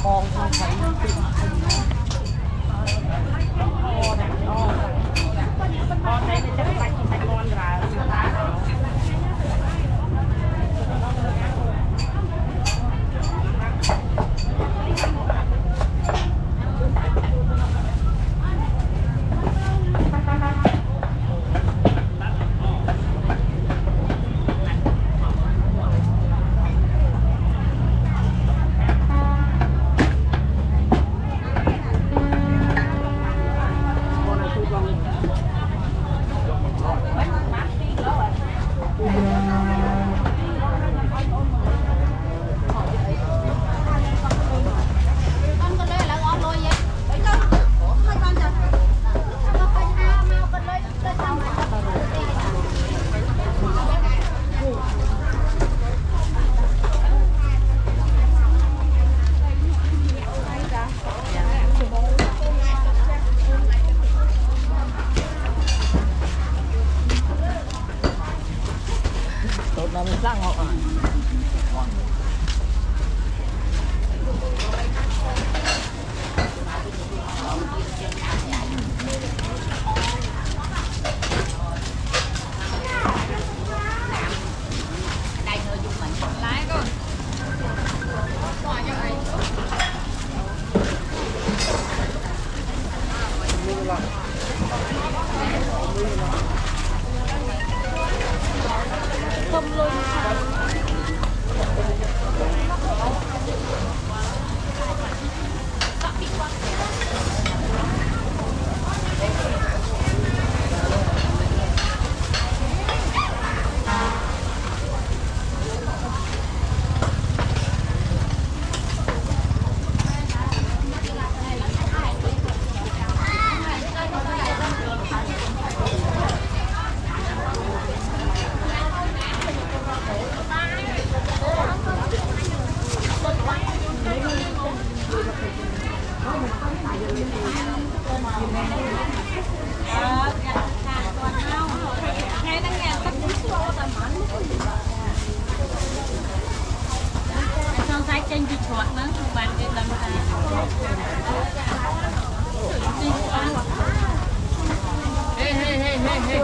con không phải con đây là chắc phải chỉ phải con là tốt là mình sang họ không luôn trên đi chuột nó bạn đi làm hey hey hey hey hey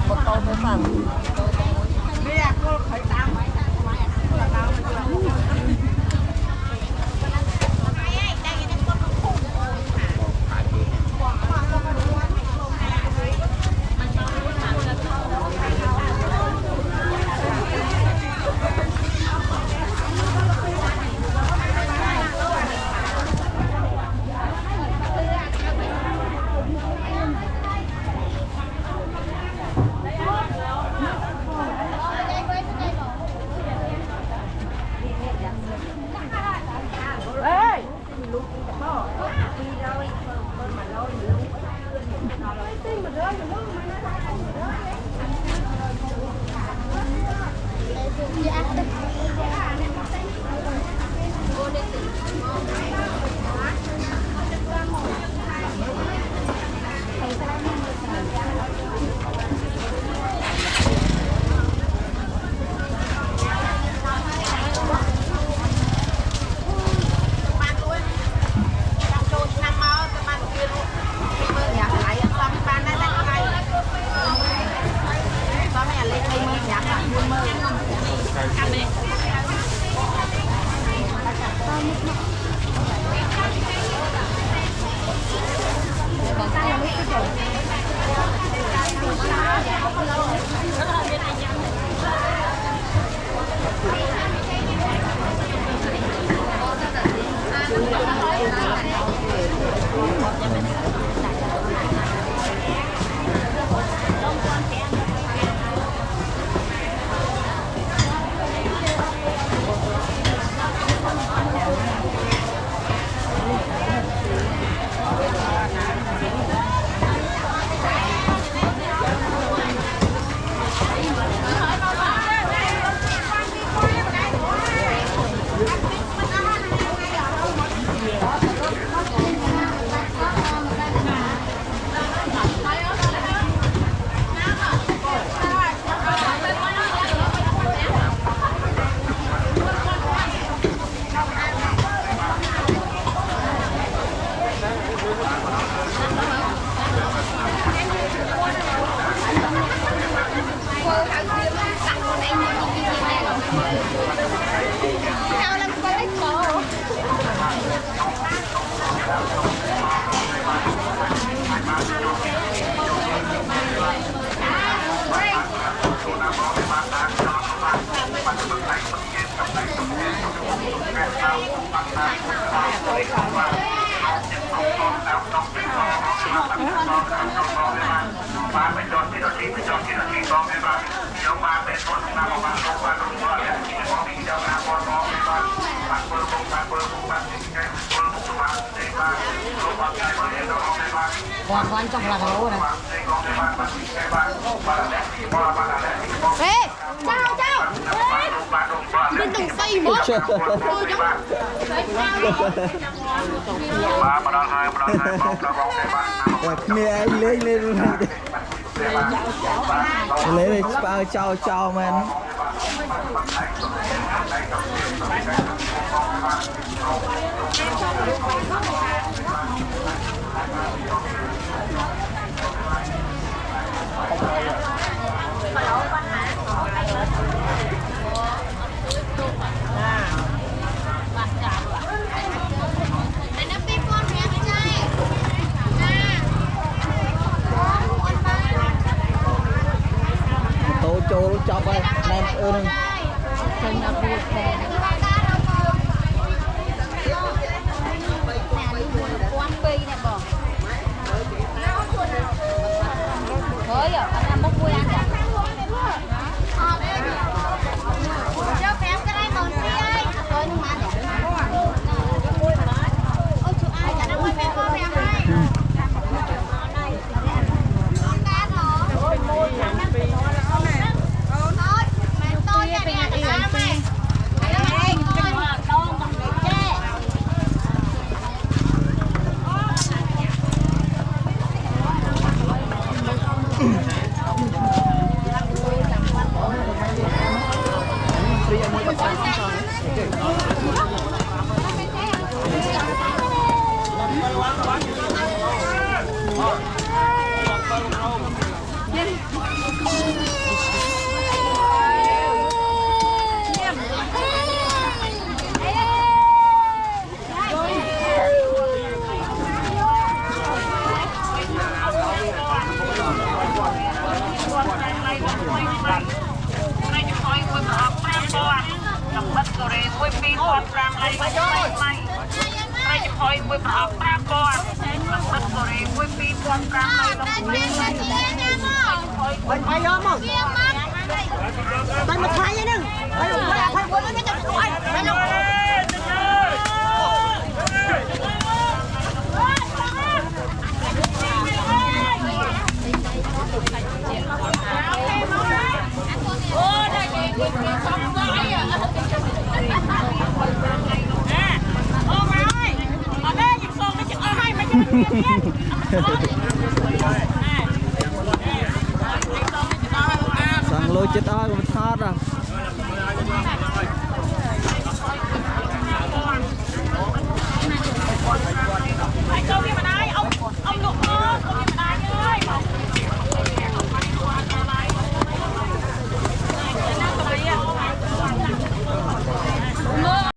một con mới phần Con trong là gấu này. Ê, chào chào. Bên từng xây mất. Mẹ anh lên lên lấy bao chào chào man. Tô châu chọc ơi, nem ơn. Chân là bụi đèn. Quan pi nè bò. Thôi à, anh làm bốc vui ăn à? Cho phép cái này mòn phi ơi. Thôi nhưng mà để. Ôi chú ai cả nó quay phép có phép đây. Sang lôi chết ai cũng thoát à. Hãy subscribe cho kênh Ghiền Mì Gõ để không bỏ lỡ những video hấp dẫn.